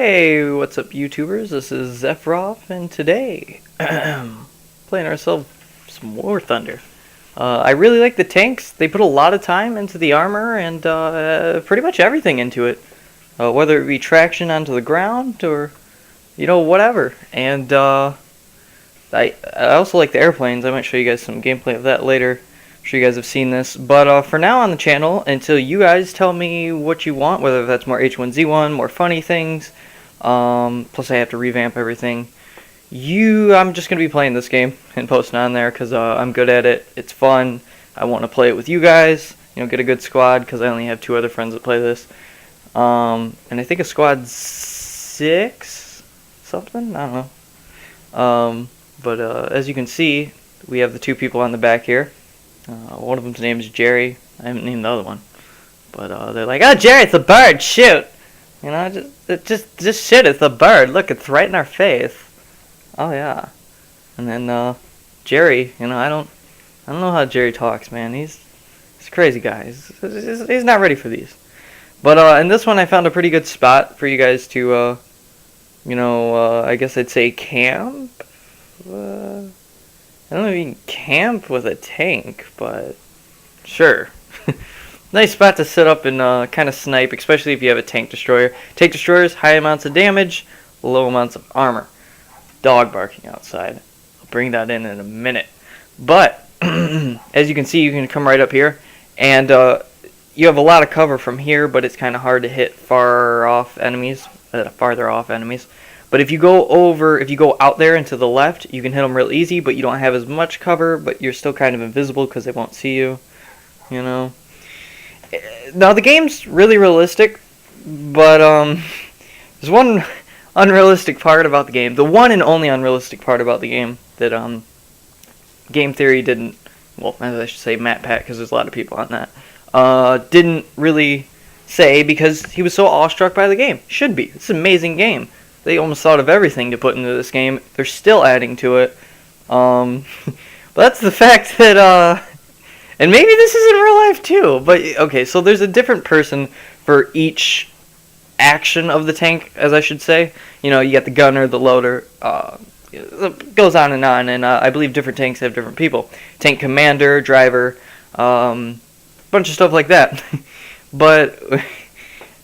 Hey, what's up, YouTubers? This is Zephrov, and today, playing ourselves some War Thunder. I really like the tanks. They put a lot of time into the armor and pretty much everything into it. Whether it be traction onto the ground or, whatever. And I also like the airplanes. I might show you guys some gameplay of that later. I'm sure you guys have seen this. But for now on the channel, until you guys tell me what you want, whether that's more H1Z1, more funny things, plus I have to revamp everything, I'm just going to be playing this game and posting on there because I'm good at it. It's fun. I want to play it with you guys, get a good squad because I only have 2 other friends that play this. And I think a squad 6 something, I don't know. But as you can see, we have the 2 people on the back here. One of them's name is Jerry. I haven't named the other one. But they're like, "Oh, Jerry, it's a bird, shoot!" Just shit, it's a bird. Look, it's right in our face. Oh yeah. And then Jerry, I don't know how Jerry talks, man. He's a crazy guy. He's not ready for these. But in this one, I found a pretty good spot for you guys to, I guess I'd say camp. I don't know if you can camp with a tank, but sure. Nice spot to sit up and kind of snipe, especially if you have a tank destroyer. Tank destroyers, high amounts of damage, low amounts of armor. Dog barking outside. I'll bring that in a minute. But, as you can see, you can come right up here, and you have a lot of cover from here, but it's kind of hard to hit farther off enemies. But if you go out there and to the left, you can hit them real easy, but you don't have as much cover, but you're still kind of invisible because they won't see you, Now, the game's really realistic, but there's one unrealistic part about the game. The one and only unrealistic part about the game that Game Theory didn't, well, I should say MatPat, because there's a lot of people on that, didn't really say because he was so awestruck by the game. Should be. It's an amazing game. They almost thought of everything to put into this game. They're still adding to it. But that's the fact that, and maybe this is in real life too, but okay, so there's a different person for each action of the tank, as I should say. You got the gunner, the loader, it goes on, and I believe different tanks have different people. Tank commander, driver, bunch of stuff like that. But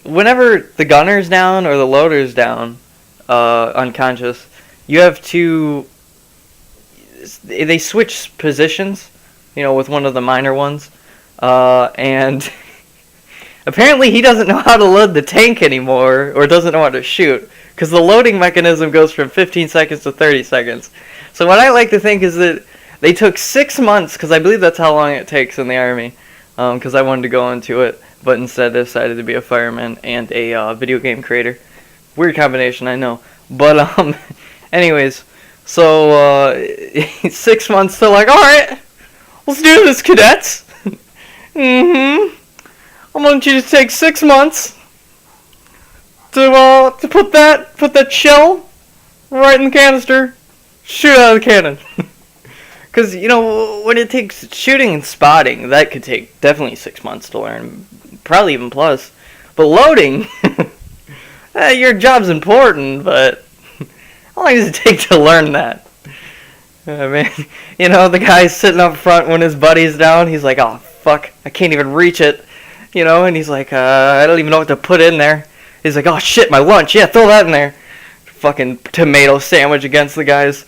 whenever the gunner's down or the loader's down, unconscious, you have to, they switch positions, with one of the minor ones, and apparently he doesn't know how to load the tank anymore, or doesn't know how to shoot, because the loading mechanism goes from 15 seconds to 30 seconds. So what I like to think is that they took 6 months, because I believe that's how long it takes in the Army, because I wanted to go into it, but instead I decided to be a fireman and a video game creator. Weird combination, I know. But, anyways, so, 6 months, they're like, "Alright, let's do this, cadets." I want you to take 6 months to put that shell right in the canister, shoot out of the cannon. Because, when it takes shooting and spotting, that could take definitely 6 months to learn, probably even plus. But loading, your job's important, but how long does it take to learn that? I mean, the guy's sitting up front when his buddy's down, he's like, "Oh, fuck, I can't even reach it," and he's like, "I don't even know what to put in there." He's like, "Oh, shit, my lunch, yeah, throw that in there." Fucking tomato sandwich against the guy's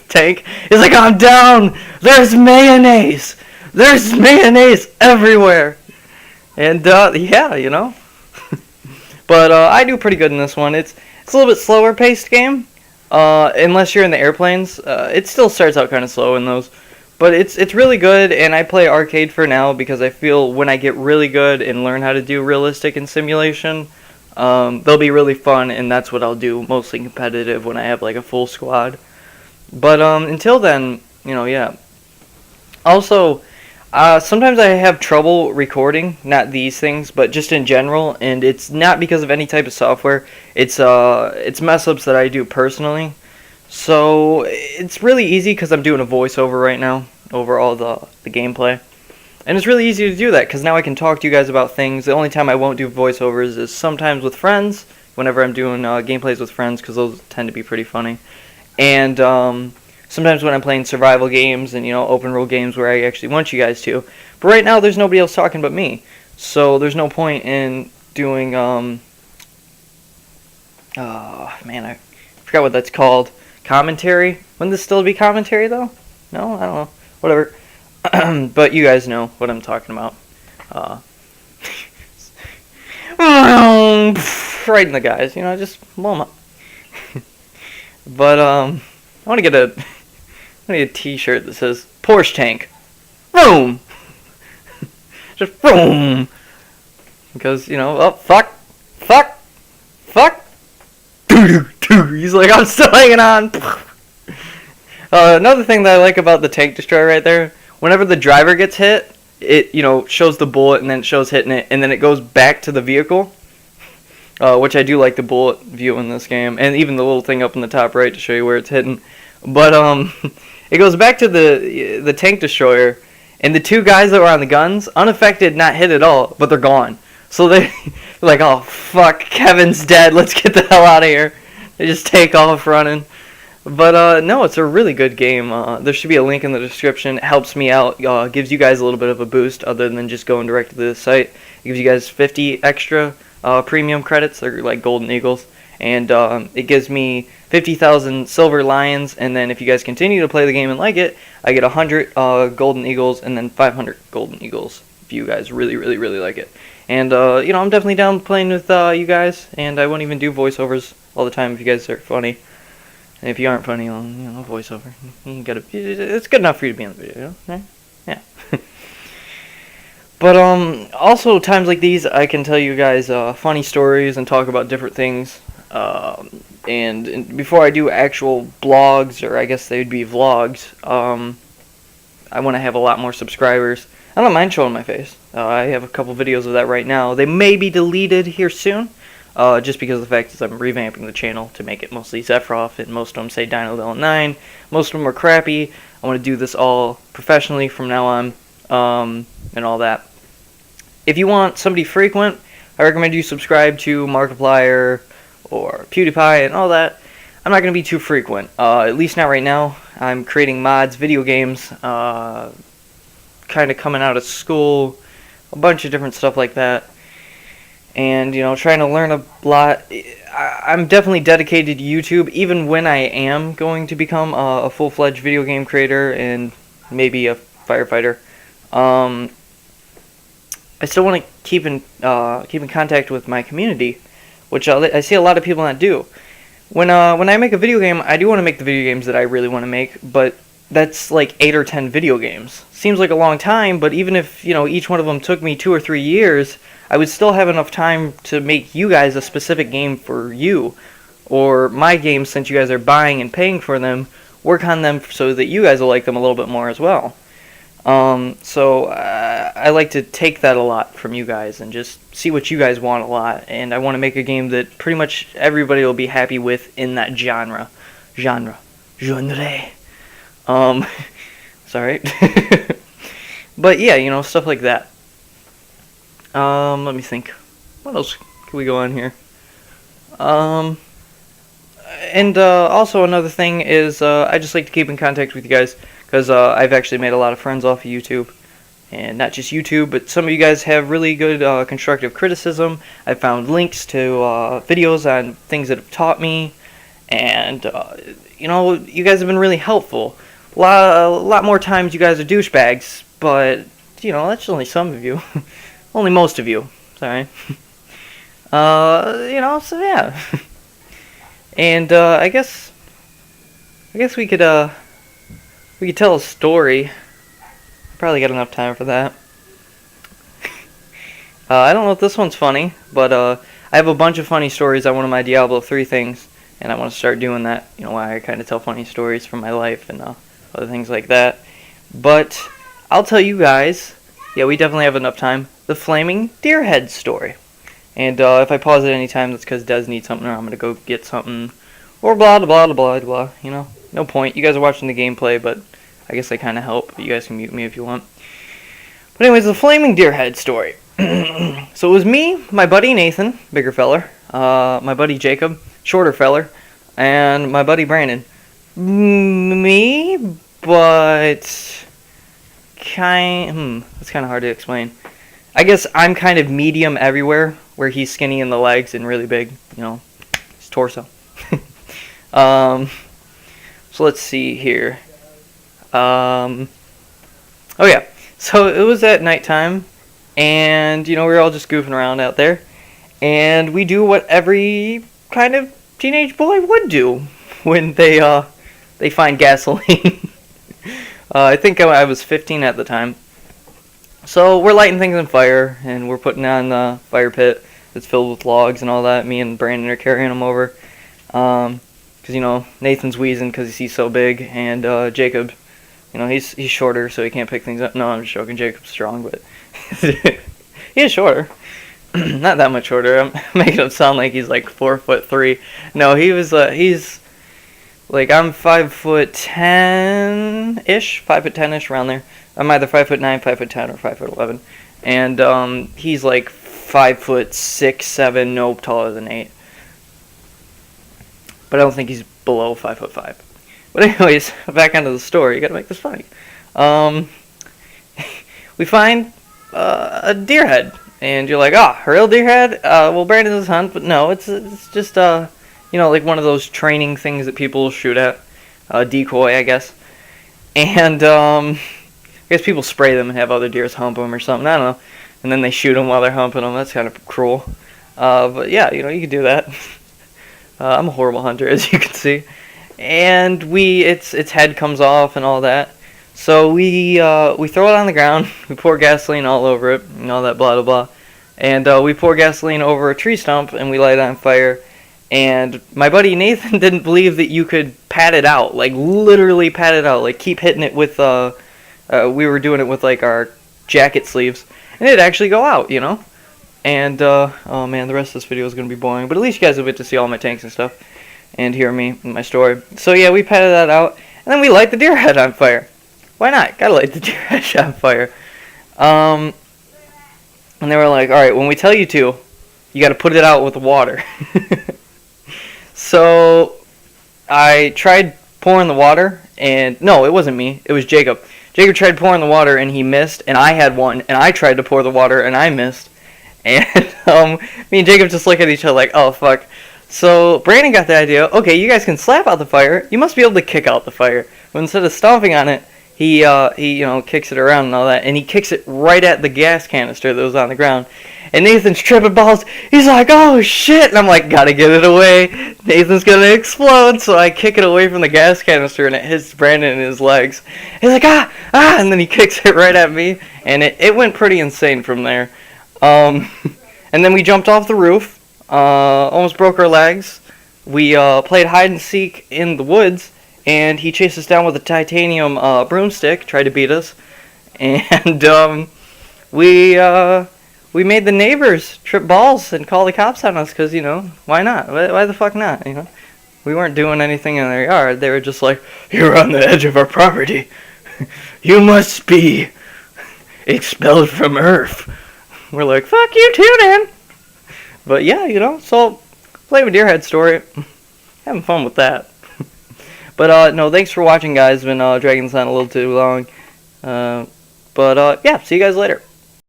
tank. He's like, "I'm down, there's mayonnaise everywhere." And, yeah, But I do pretty good in this one. It's a little bit slower paced game, unless you're in the airplanes. It still starts out kind of slow in those, but it's really good. And I play arcade for now because I feel when I get really good and learn how to do realistic and simulation, they'll be really fun. And that's what I'll do, mostly competitive when I have like a full squad. But until then, yeah. Also, sometimes I have trouble recording, not these things, but just in general, and it's not because of any type of software. It's mess-ups that I do personally. So it's really easy because I'm doing a voiceover right now over all the gameplay. And it's really easy to do that because now I can talk to you guys about things. The only time I won't do voiceovers is sometimes with friends, whenever I'm doing gameplays with friends, because those tend to be pretty funny. And sometimes when I'm playing survival games and, open world games where I actually want you guys to. But right now there's nobody else talking but me. So there's no point in doing, man, I forgot what that's called. Commentary? Wouldn't this still be commentary, though? No? I don't know. Whatever. But you guys know what I'm talking about. Right in the guys, just blow them up. But, I want to get a t-shirt that says, Porsche tank. Boom! Just boom! Because, oh, fuck! He's like, I'm still hanging on! Another thing that I like about the tank destroyer right there, whenever the driver gets hit, it, shows the bullet and then it shows hitting it, and then it goes back to the vehicle, which I do like the bullet view in this game, and even the little thing up in the top right to show you where it's hitting. But, it goes back to the tank destroyer, and the two guys that were on the guns, unaffected, not hit at all, but they're gone. So they're like, oh, fuck, Kevin's dead, let's get the hell out of here. They just take off running. But, no, it's a really good game. There should be a link in the description. It helps me out, gives you guys a little bit of a boost other than just going direct to the site. It gives you guys 50 extra premium credits, or like golden eagles. And it gives me 50,000 silver lions, and then if you guys continue to play the game and like it, I get 100 golden eagles and then 500 golden eagles if you guys really, really, really like it. And, I'm definitely down playing with you guys, and I won't even do voiceovers all the time if you guys are funny. And if you aren't funny, well, voiceover. It's good enough for you to be in the video, right? Yeah. But, also times like these, I can tell you guys funny stories and talk about different things. And before I do actual blogs, or I guess they'd be vlogs, I want to have a lot more subscribers. I don't mind showing my face. I have a couple videos of that right now. They may be deleted here soon, just because of the fact that I'm revamping the channel to make it mostly Sephiroth, and most of them say Dino Level 9. Most of them are crappy. I want to do this all professionally from now on, and all that. If you want somebody frequent, I recommend you subscribe to Markiplier or PewDiePie and all that. I'm not going to be too frequent, at least not right now. I'm creating mods, video games, kind of coming out of school, a bunch of different stuff like that, and trying to learn a lot. I'm definitely dedicated to YouTube, even when I am going to become a full-fledged video game creator and maybe a firefighter. I still want to keep in contact with my community, which I see a lot of people not do. When I make a video game, I do want to make the video games that I really want to make, but that's like 8 or 10 video games. Seems like a long time, but even if, each one of them took me 2 or 3 years, I would still have enough time to make you guys a specific game for you. Or my games, since you guys are buying and paying for them, work on them so that you guys will like them a little bit more as well. So I like to take that a lot from you guys and just see what you guys want a lot. And I want to make a game that pretty much everybody will be happy with in that genre. Sorry. But yeah, stuff like that. Let me think. What else can we go on here? And also another thing is I just like to keep in contact with you guys, because I've actually made a lot of friends off of YouTube. And not just YouTube, but some of you guys have really good constructive criticism. I found links to videos on things that have taught me. And, you guys have been really helpful. A lot more times you guys are douchebags, but, that's only some of you. Only most of you. Sorry. So yeah. And, I guess we could tell a story. Probably got enough time for that. I don't know if this one's funny, but I have a bunch of funny stories on one of my Diablo 3 things, and I want to start doing that. Why I kind of tell funny stories from my life and other things like that. But I'll tell you guys, yeah, we definitely have enough time, the Flaming Deerhead story. And if I pause at any time, that's because Des needs something, or I'm going to go get something, or blah, blah, blah, blah, blah, no point. You guys are watching the gameplay, but I guess I kind of help. You guys can mute me if you want. But anyways, the flaming deer head story. So it was me, my buddy Nathan, bigger feller, my buddy Jacob, shorter feller, and my buddy Brandon. Me, but that's kind of hard to explain. I guess I'm kind of medium everywhere, where he's skinny in the legs and really big, his torso. So let's see here. Oh yeah, so it was at nighttime, and we were all just goofing around out there, and we do what every kind of teenage boy would do when they find gasoline. I think I was 15 at the time. So we're lighting things on fire, and we're putting on the fire pit that's filled with logs and all that. Me and Brandon are carrying them over. Because, Nathan's wheezing because he's so big, and Jacob, he's shorter, so he can't pick things up. No, I'm just joking. Jacob's strong, but he is shorter. Not that much shorter. I'm making him sound like he's like 4'3". No, he's like, I'm 5'10"-ish, 5'10"-ish, around there. I'm either 5'9", 5'10", or 5'11", and he's like 5'6", 7", nope, taller than 8. But I don't think he's below 5'5". But anyways, back onto the story. You gotta make this funny. We find a deer head, and you're like, a real deer head? Well, Brandon does hunt, but no, it's just like one of those training things that people shoot at, decoy, I guess. And I guess people spray them and have other deers hump them or something. I don't know. And then they shoot them while they're humping them. That's kind of cruel. But yeah, you can do that. I'm a horrible hunter, as you can see. And its head comes off and all that. So we throw it on the ground. We pour gasoline all over it and all that blah blah blah. And we pour gasoline over a tree stump and we light it on fire. And my buddy Nathan didn't believe that you could pat it out, like literally pat it out, like keep hitting it with. We were doing it with like our jacket sleeves, and it'd actually go out, And oh man, the rest of this video is gonna be boring, but at least you guys will get to see all my tanks and stuff, and hear me and my story. So yeah, we patted that out, and then we light the deer head on fire. Why not? Gotta light the deer head on fire. And they were like, all right, when we tell you to, you gotta put it out with water. So I tried pouring the water, and no, it wasn't me. It was Jacob. Jacob tried pouring the water, and he missed, and I had one, and I tried to pour the water, and I missed. And me and Jacob just look at each other like, oh, fuck. So Brandon got the idea, okay, you guys can slap out the fire. You must be able to kick out the fire. But instead of stomping on it, he kicks it around and all that, and he kicks it right at the gas canister that was on the ground. And Nathan's tripping balls. He's like, oh shit! And I'm like, gotta get it away. Nathan's gonna explode. So I kick it away from the gas canister, and it hits Brandon in his legs. He's like, ah! And then he kicks it right at me, and it went pretty insane from there. And then we jumped off the roof, almost broke our legs. We played hide and seek in the woods, and he chased us down with a titanium broomstick, tried to beat us, and we made the neighbors trip balls and call the cops on us, because, why not? Why the fuck not, We weren't doing anything in their yard. They were just like, you're on the edge of our property. You must be expelled from Earth. We're like, fuck you too, then. But yeah, so play with Deerhead story. Having fun with that. But no, thanks for watching, guys. Been dragging this on a little too long. But yeah, see you guys later.